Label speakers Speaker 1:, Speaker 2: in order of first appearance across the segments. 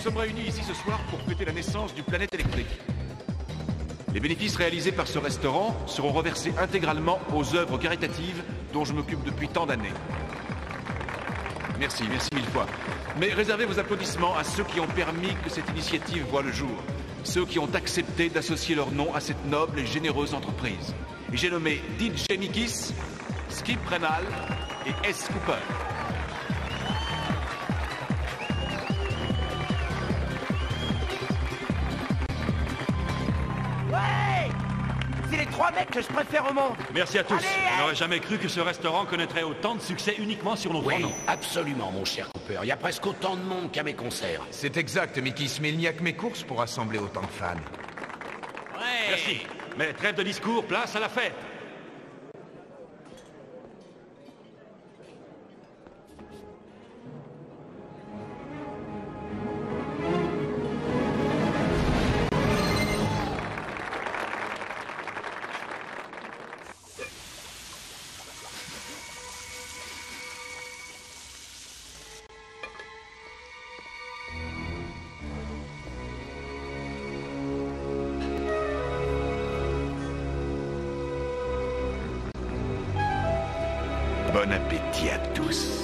Speaker 1: sommes réunis ici ce soir pour fêter la naissance du Planète Électrique. Les bénéfices réalisés par ce restaurant seront reversés intégralement aux œuvres caritatives dont je m'occupe depuis tant d'années. Merci mille fois. Mais réservez vos applaudissements à ceux qui ont permis que cette initiative voie le jour. Ceux qui ont accepté d'associer leur nom à cette noble et généreuse entreprise. Et j'ai nommé DJ Mikis, Skip Renal et S. Cooper.
Speaker 2: C'est les 3 mecs que je préfère au monde.
Speaker 3: Merci à tous.
Speaker 2: Allez,
Speaker 3: On n'aurait jamais cru que ce restaurant connaîtrait autant de succès uniquement sur notre nom.
Speaker 4: Oui, absolument, mon cher Cooper. Il y a presque autant de monde qu'à mes concerts.
Speaker 5: C'est exact, Mikis, mais il n'y a que mes courses pour rassembler autant de fans.
Speaker 3: Ouais. Merci. Mais trêve de discours, place à la fête.
Speaker 1: Bon appétit à tous.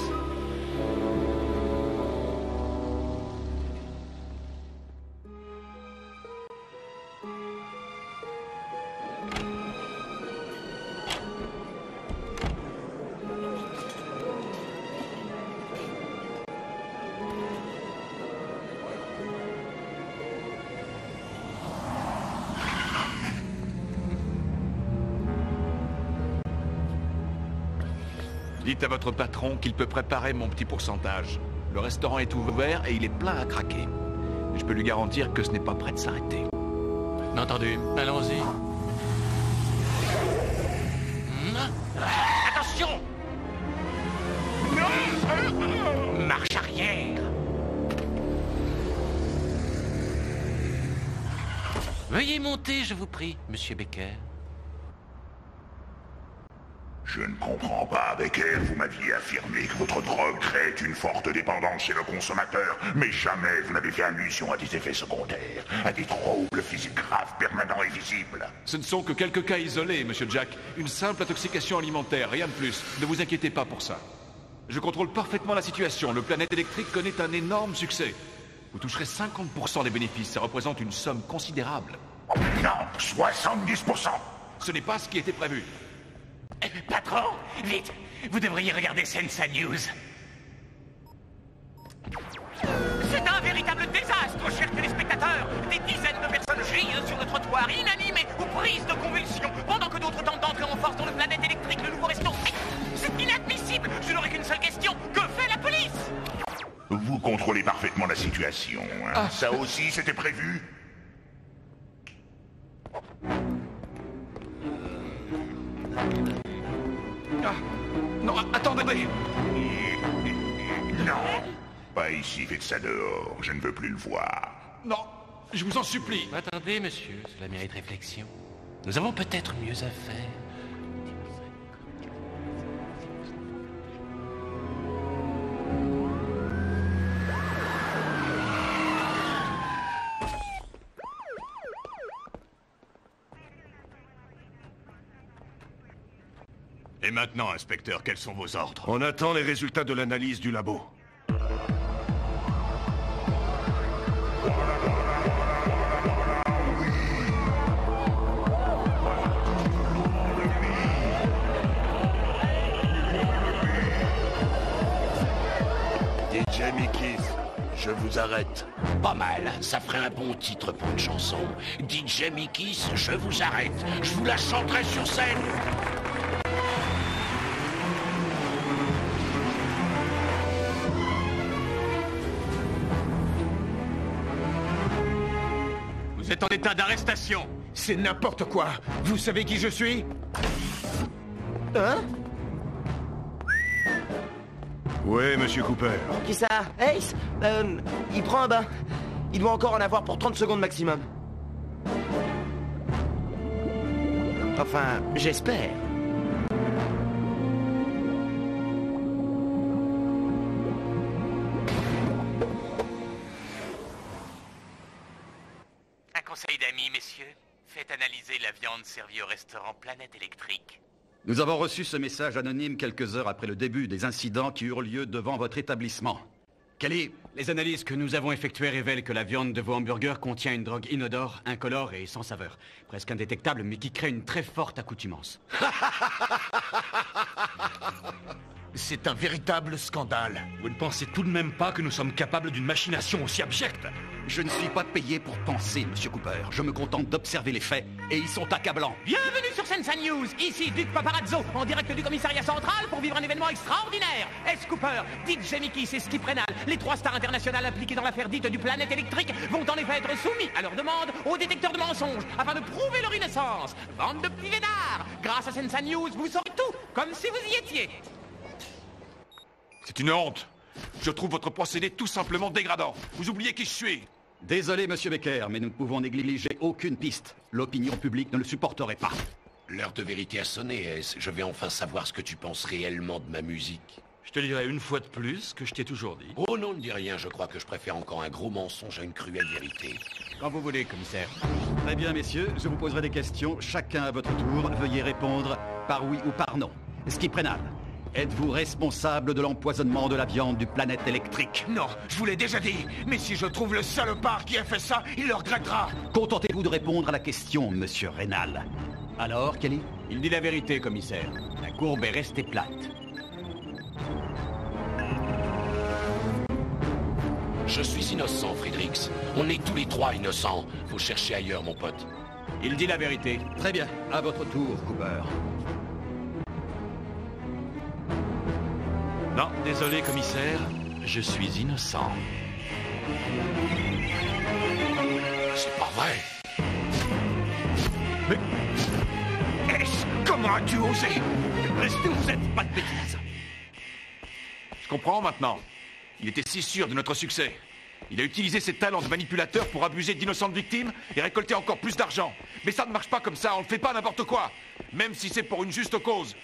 Speaker 1: Dites à votre patron qu'il peut préparer mon petit pourcentage. Le restaurant est ouvert et il est plein à craquer. Mais je peux lui garantir que ce n'est pas prêt de s'arrêter.
Speaker 6: Entendu. Allons-y.
Speaker 4: Attention! Marche arrière!
Speaker 6: Veuillez monter, je vous prie, Monsieur Becker.
Speaker 7: Je ne comprends pas, Becker. Vous m'aviez affirmé que votre drogue crée une forte dépendance chez le consommateur, mais jamais vous n'avez fait allusion à des effets secondaires, à des troubles physiques graves, permanents et visibles.
Speaker 1: Ce ne sont que quelques cas isolés, Monsieur Jack. Une simple intoxication alimentaire, rien de plus. Ne vous inquiétez pas pour ça. Je contrôle parfaitement la situation. Le Planète Électrique connaît un énorme succès. Vous toucherez 50% des bénéfices. Ça représente une somme considérable.
Speaker 7: Non, 70%.
Speaker 1: Ce n'est pas ce qui était prévu.
Speaker 2: Patron, vite, vous devriez regarder Sensa News. C'est un véritable désastre, chers téléspectateurs. Des dizaines de personnes gisent sur le trottoir, inanimées ou prises de convulsions, pendant que d'autres tentent d'entrer en force dans le Planète Électrique, le nouveau restaurant. C'est inadmissible. Je n'aurai qu'une seule question. Que fait la police?
Speaker 7: Vous contrôlez parfaitement la situation. Hein. Ça aussi, c'était prévu?
Speaker 1: Non, attendez!
Speaker 7: Non, pas ici, faites ça dehors. Je ne veux plus le voir.
Speaker 1: Non, je vous en supplie.
Speaker 6: Attendez, monsieur, cela mérite réflexion. Nous avons peut-être mieux à faire.
Speaker 3: Et maintenant, inspecteur, quels sont vos ordres?
Speaker 8: On attend les résultats de l'analyse du labo.
Speaker 4: DJ Mikis, je vous arrête. Pas mal, ça ferait un bon titre pour une chanson. DJ Mikis, je vous arrête. Je vous la chanterai sur scène.
Speaker 6: Vous êtes en état d'arrestation.
Speaker 5: C'est n'importe quoi. Vous savez qui je suis? Hein?
Speaker 8: Ouais, monsieur Cooper.
Speaker 2: Qui ça? Ace? Il prend un bain. Il doit encore en avoir pour 30 secondes maximum. Enfin, j'espère. conseil d'amis, messieurs. Faites analyser la viande servie au restaurant Planète Électrique.
Speaker 9: Nous avons reçu ce message anonyme quelques heures après le début des incidents qui eurent lieu devant votre établissement. Kelly,
Speaker 6: les analyses que nous avons effectuées révèlent que la viande de vos hamburgers contient une drogue inodore, incolore et sans saveur. Presque indétectable, mais qui crée une très forte accoutumance.
Speaker 5: C'est un véritable scandale.
Speaker 3: Vous ne pensez tout de même pas que nous sommes capables d'une machination aussi abjecte?
Speaker 9: je ne suis pas payé pour penser, Monsieur Cooper. Je me contente d'observer les faits, et ils sont accablants.
Speaker 2: Bienvenue sur Sensa News, ici Duc Paparazzo, en direct du commissariat central pour vivre un événement extraordinaire. S. Cooper, DJ Mickey et Skip Renal, les 3 stars internationales impliquées dans l'affaire dite du Planète Électrique, vont en effet être soumis à leur demande au détecteur de mensonges, afin de prouver leur innocence. Bande de petits védards. Grâce à Sensa News, vous saurez tout, comme si vous y étiez.
Speaker 1: C'est une honte. Je trouve votre procédé tout simplement dégradant. Vous oubliez qui je suis.
Speaker 9: Désolé, Monsieur Becker, mais nous ne pouvons négliger aucune piste. L'opinion publique ne le supporterait pas.
Speaker 4: L'heure de vérité a sonné, S. Je vais enfin savoir ce que tu penses réellement de ma musique.
Speaker 3: Je te dirai une fois de plus que je t'ai toujours dit.
Speaker 4: Oh non, ne dis rien, je crois que je préfère encore un gros mensonge à une cruelle vérité.
Speaker 6: Quand vous voulez, commissaire.
Speaker 9: Très bien, messieurs, je vous poserai des questions, chacun à votre tour. Veuillez répondre par oui ou par non. Skip Renal, êtes-vous responsable de l'empoisonnement de la viande du Planète Électrique?
Speaker 5: Non, je vous l'ai déjà dit. Mais si je trouve le salopard qui a fait ça, il le regrettera.
Speaker 9: Contentez-vous de répondre à la question, Monsieur Renal. Alors, Kelly?
Speaker 6: Il dit la vérité, commissaire. La courbe est restée plate.
Speaker 4: Je suis innocent, Friedrichs. On est tous les 3 innocents. Faut chercher ailleurs, mon pote.
Speaker 6: Il dit la vérité.
Speaker 9: Très bien, à votre tour, Cooper.
Speaker 3: Non, désolé, commissaire. Je suis innocent.
Speaker 4: C'est pas vrai.
Speaker 5: Mais... comment as-tu osé?
Speaker 1: Restez où vous êtes, pas de bêtises. Je comprends maintenant. Il était si sûr de notre succès. Il a utilisé ses talents de manipulateur pour abuser d'innocentes victimes et récolter encore plus d'argent. Mais ça ne marche pas comme ça, on ne fait pas n'importe quoi. Même si c'est pour une juste cause.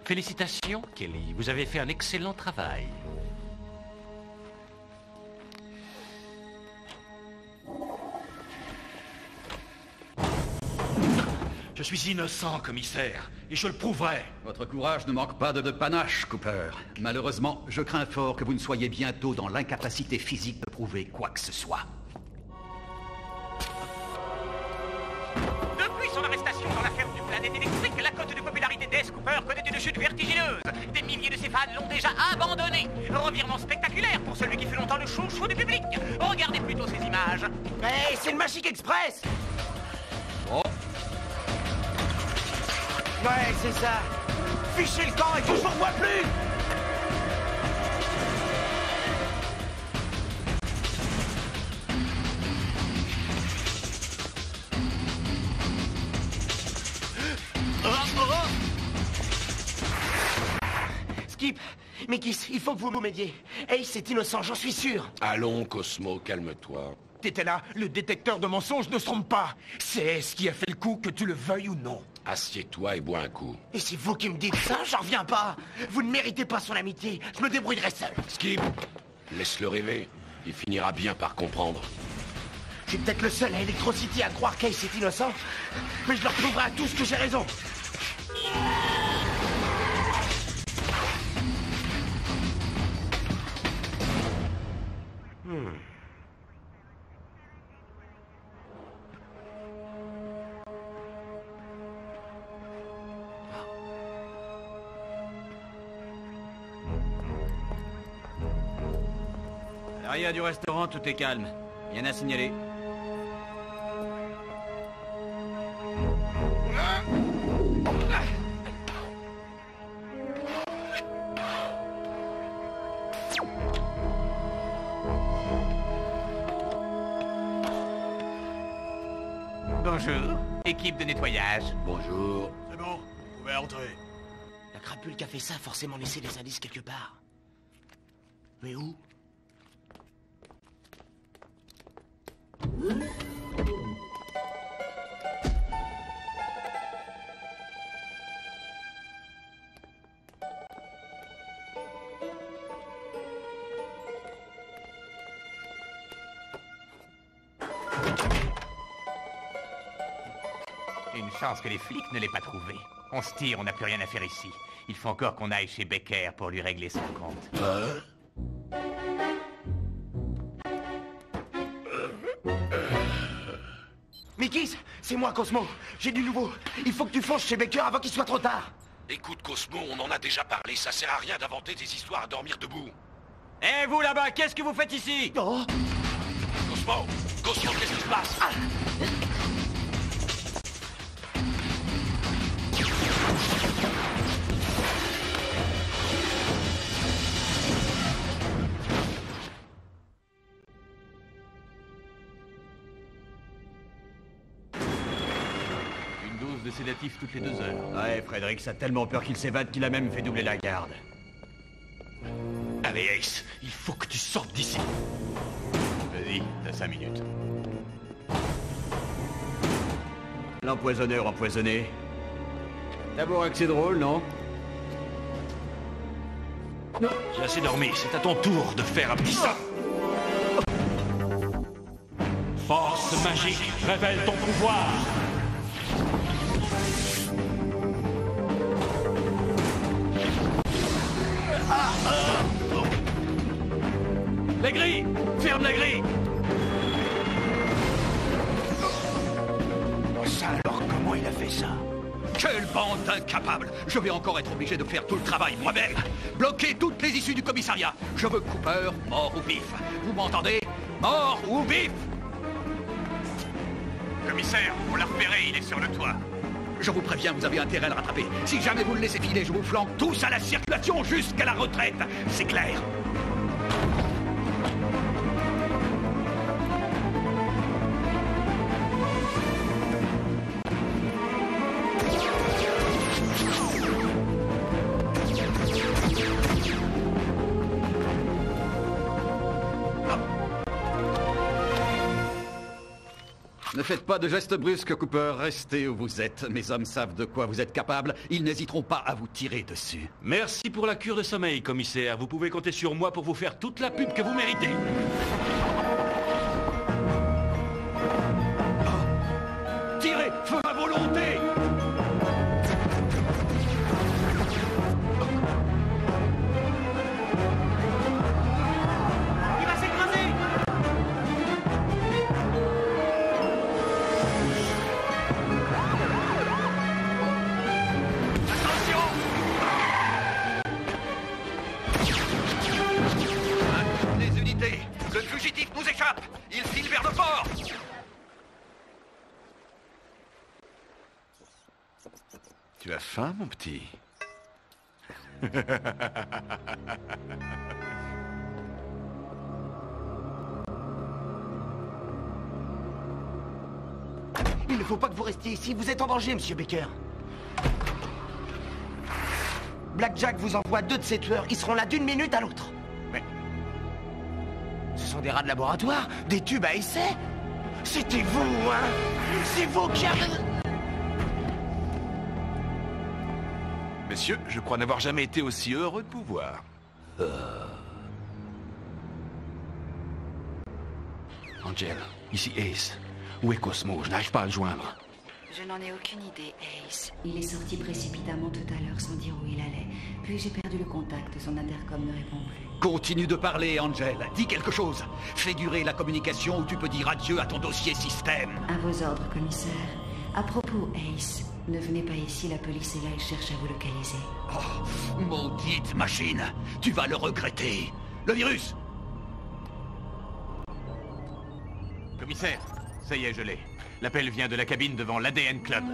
Speaker 6: Félicitations, Kelly. Vous avez fait un excellent travail.
Speaker 3: Je suis innocent, commissaire, et je le prouverai.
Speaker 9: Votre courage ne manque pas de panache, Cooper. Malheureusement, je crains fort que vous ne soyez bientôt dans l'incapacité physique de prouver quoi que ce soit.
Speaker 2: Depuis son arrestation dans l'affaire du Planète Électrique, la cote de popularité d'S. Cooper connaît une chute vertigineuse. Des milliers de ses fans l'ont déjà abandonné. Revirement spectaculaire pour celui qui fut longtemps le chouchou du public. Regardez plutôt ces images.
Speaker 5: Hey, c'est le Magic Express.
Speaker 9: Oh.
Speaker 5: Ouais, c'est ça. Fichez le camp et que je vous revois plus. Skip, Mickey, il faut que vous m'aidiez. Hey, c'est innocent, j'en suis sûr.
Speaker 4: Allons, Cosmo, calme-toi.
Speaker 5: T'étais là, le détecteur de mensonges ne se trompe pas. C'est ce qui a fait le coup, que tu le veuilles ou non.
Speaker 4: Assieds-toi et bois un coup.
Speaker 5: Et c'est vous qui me dites ça, j'en reviens pas. Vous ne méritez pas son amitié, je me débrouillerai seul.
Speaker 4: Skip, laisse-le rêver. Il finira bien par comprendre.
Speaker 5: Je suis peut-être le seul à Electro City à croire qu'Ace est innocent, mais je leur prouverai à tous que j'ai raison.
Speaker 6: À l'arrière du restaurant, tout est calme. Rien à signaler.
Speaker 2: Bonjour, équipe de nettoyage.
Speaker 4: Bonjour.
Speaker 5: C'est bon, vous pouvez entrer. La crapule qui a fait ça a forcément laissé des indices quelque part. Mais où?
Speaker 2: chance que les flics ne l'aient pas trouvé. On se tire, on n'a plus rien à faire ici. Il faut encore qu'on aille chez Becker pour lui régler son compte.
Speaker 5: Mikis, c'est moi, Cosmo. J'ai du nouveau. Il faut que tu fonces chez Becker avant qu'il soit trop tard.
Speaker 4: Écoute, Cosmo, on en a déjà parlé. Ça sert à rien d'inventer des histoires à dormir debout.
Speaker 6: Eh, vous là-bas, qu'est-ce que vous faites ici?
Speaker 5: Oh.
Speaker 4: Cosmo, qu'est-ce qui se passe?
Speaker 1: Une dose de sédatif toutes les 2 heures.
Speaker 6: Ouais, Frédéric a tellement peur qu'il s'évade qu'il a même fait doubler la garde.
Speaker 4: Allez, Ace, il faut que tu sortes d'ici.
Speaker 1: Vas-y, t'as 5 minutes.
Speaker 6: L'empoisonneur empoisonné. D'abord que c'est drôle, non?
Speaker 4: J'ai assez dormi, c'est à ton tour de faire un petit ça.
Speaker 3: Force magique, révèle ton pouvoir.
Speaker 4: La grille! Ferme la grille!
Speaker 5: Ça alors, comment il a fait ça?
Speaker 9: Quelle bande d'incapables! Je vais encore être obligé de faire tout le travail moi-même. Bloquer toutes les issues du commissariat. Je veux Cooper, mort ou vif. Vous m'entendez? Mort ou vif!
Speaker 2: Commissaire, on l'a repéré, il est sur le toit.
Speaker 9: Je vous préviens, vous avez intérêt à le rattraper. Si jamais vous le laissez filer, je vous flanque tous à la circulation jusqu'à la retraite. C'est clair? Ne faites pas de gestes brusques, Cooper. Restez où vous êtes. Mes hommes savent de quoi vous êtes capable. Ils n'hésiteront pas à vous tirer dessus.
Speaker 3: Merci pour la cure de sommeil, commissaire. Vous pouvez compter sur moi pour vous faire toute la pub que vous méritez.
Speaker 9: Tirez! Feu à volonté!
Speaker 5: Il va s'écraser!
Speaker 9: Les unités! Le fugitif nous échappe! Il file vers le port!
Speaker 1: Tu as faim, mon petit?
Speaker 5: Il ne faut pas que vous restiez ici. Vous êtes en danger, monsieur Becker. Blackjack vous envoie 2 de ses tueurs. Ils seront là d'une minute à l'autre.
Speaker 2: Mais...
Speaker 5: Ce sont des rats de laboratoire? Des tubes à essai? C'était vous, hein? C'est vous qui avez...
Speaker 1: Messieurs, je crois n'avoir jamais été aussi heureux de vous voir. Angel, ici Ace. Où est Cosmo? Je n'arrive pas à le joindre.
Speaker 10: Je n'en ai aucune idée, Ace. Il est sorti précipitamment tout à l'heure sans dire où il allait. Puis j'ai perdu le contact, son intercom ne répond plus.
Speaker 9: Continue de parler, Angel. Dis quelque chose. Fais durer la communication ou tu peux dire adieu à ton dossier système.
Speaker 10: À vos ordres, commissaire. À propos, Ace, ne venez pas ici, la police est là, elle cherche à vous localiser.
Speaker 9: Oh, maudite machine. Tu vas le regretter. Le virus!
Speaker 2: Commissaire, ça y est, je l'ai. L'appel vient de la cabine devant l'ADN Club.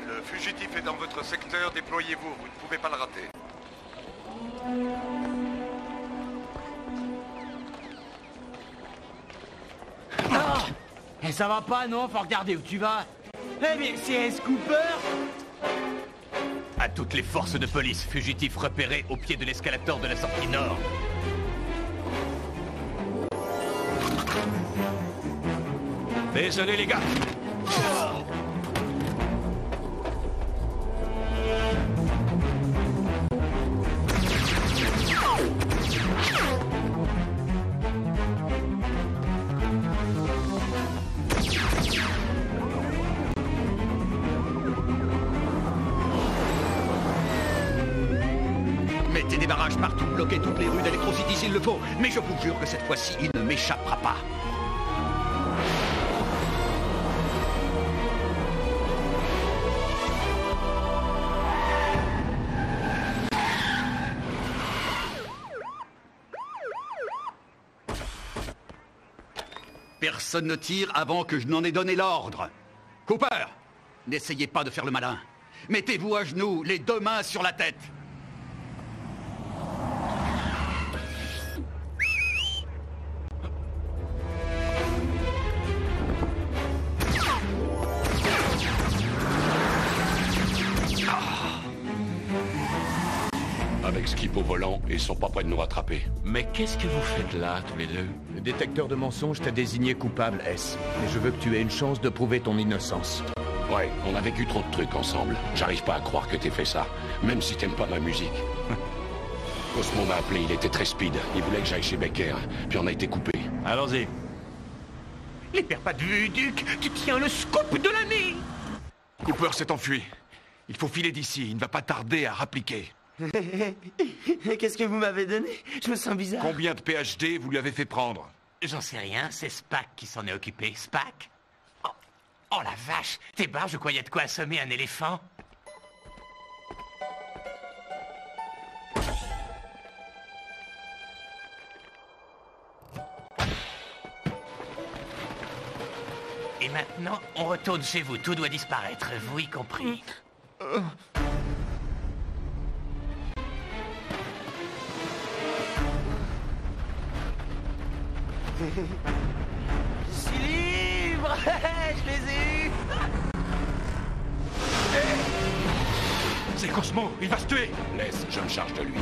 Speaker 8: Le fugitif est dans votre secteur, déployez-vous, vous ne pouvez pas le rater.
Speaker 5: Ah! Et ça va pas, non? Faut regarder où tu vas. Eh bien, c'est S. Cooper.
Speaker 2: À toutes les forces de police, fugitif repéré au pied de l'escalator de la sortie nord.
Speaker 3: Désolé, les gars.
Speaker 9: des barrages partout, bloquer toutes les rues d'Electrocity s'il le faut. Mais je vous jure que cette fois-ci, il ne m'échappera pas. Personne ne tire avant que je n'en ai donné l'ordre. Cooper, n'essayez pas de faire le malin. Mettez-vous à genoux, les deux mains sur la tête.
Speaker 4: Avec Skip au volant, ils sont pas près de nous rattraper.
Speaker 3: Mais qu'est-ce que vous faites là, tous les deux?
Speaker 5: Le détecteur de mensonges t'a désigné coupable, S. Et je veux que tu aies une chance de prouver ton innocence.
Speaker 4: Ouais, on a vécu trop de trucs ensemble. J'arrive pas à croire que t'aies fait ça, même si t'aimes pas ma musique. Cosmo m'a appelé, il était très speed. Il voulait que j'aille chez Becker, puis on a été coupé.
Speaker 3: Allons-y.
Speaker 5: Les perds pas de vue, Duc. Tu tiens le scoop de l'année.
Speaker 1: Cooper s'est enfui. Il faut filer d'ici, il ne va pas tarder à rappliquer.
Speaker 5: Qu'est-ce que vous m'avez donné? Je me sens bizarre.
Speaker 1: Combien de PhD vous lui avez fait prendre?
Speaker 2: J'en sais rien, c'est Spack qui s'en est occupé. Spack? Oh la vache, t'es barre, je croyais de quoi assommer un éléphant. Et maintenant, on retourne chez vous, tout doit disparaître, vous y compris.
Speaker 5: Je suis libre. Je les ai eus.
Speaker 1: C'est Cosmo, il va se tuer.
Speaker 4: Laisse, je me charge de lui.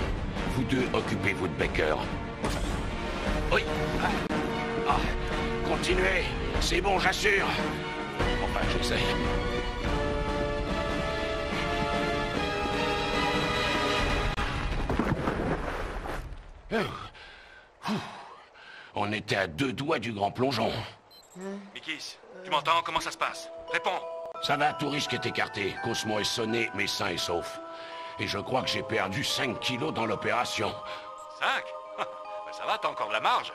Speaker 4: Vous deux, occupez-vous de Becker. Oui. Continuez. C'est bon, j'assure. Enfin, j'essaye. On était à 2 doigts du grand plongeon.
Speaker 3: Mikis, tu m'entends? Comment ça se passe? Réponds.
Speaker 4: Ça va, tout risque est écarté. Cosmo est sonné, mais sain et sauf. Et je crois que j'ai perdu 5 kilos dans l'opération.
Speaker 3: 5? Ben ça va, t'as encore de la marge.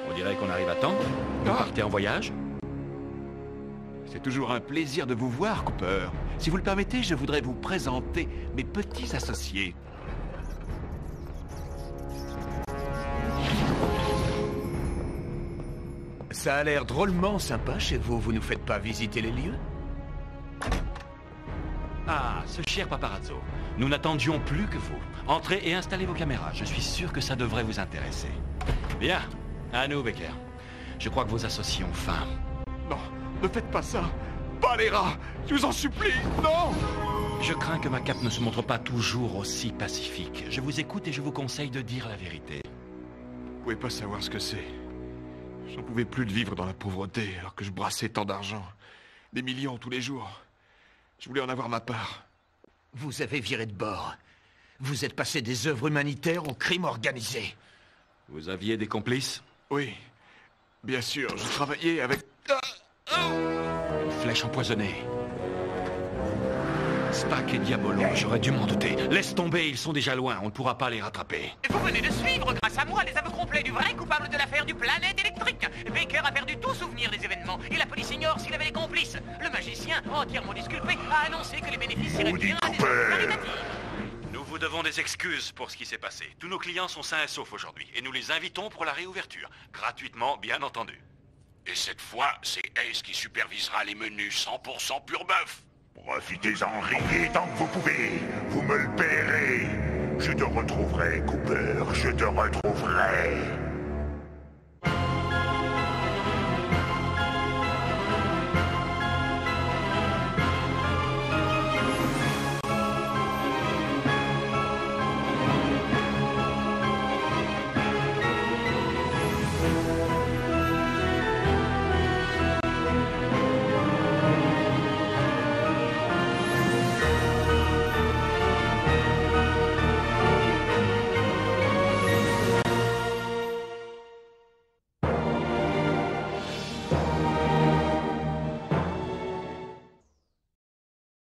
Speaker 3: On dirait qu'on arrive à temps. Vous partez en voyage?
Speaker 1: C'est toujours un plaisir de vous voir, Cooper. Si vous le permettez, je voudrais vous présenter mes petits associés.
Speaker 5: Ça a l'air drôlement sympa chez vous. Vous nous faites pas visiter les lieux?
Speaker 3: Ah, ce cher paparazzo. Nous n'attendions plus que vous. Entrez et installez vos caméras. Je suis sûr que ça devrait vous intéresser. Bien. À nous, Becker. Je crois que vos associés ont faim.
Speaker 1: Non, ne faites pas ça. Pas les rats. Je vous en supplie. Non.
Speaker 3: Je crains que ma cape ne se montre pas toujours aussi pacifique. Je vous écoute et je vous conseille de dire la vérité.
Speaker 1: Vous pouvez pas savoir ce que c'est. J'en pouvais plus de vivre dans la pauvreté alors que je brassais tant d'argent. Des millions tous les jours. Je voulais en avoir ma part.
Speaker 5: Vous avez viré de bord. Vous êtes passé des œuvres humanitaires au crime organisé.
Speaker 3: Vous aviez des complices?
Speaker 1: Oui. Bien sûr, je travaillais avec...
Speaker 3: Une flèche empoisonnée. Spack et Diabolo, j'aurais dû m'en douter. Laisse tomber, ils sont déjà loin, on ne pourra pas les rattraper.
Speaker 2: Vous venez de suivre, grâce à moi, les aveux complets du vrai coupable de l'affaire du planète électrique. Baker a perdu tout souvenir des événements et la police ignore s'il avait des complices. Le magicien, entièrement disculpé, a annoncé que les bénéfices iraient bien à des œuvres caritatives.
Speaker 3: Nous vous devons des excuses pour ce qui s'est passé. Tous nos clients sont sains et saufs aujourd'hui et nous les invitons pour la réouverture. Gratuitement, bien entendu.
Speaker 4: Et cette fois, c'est Ace qui supervisera les menus 100% pur bœuf.
Speaker 7: Profitez-en, riez tant que vous pouvez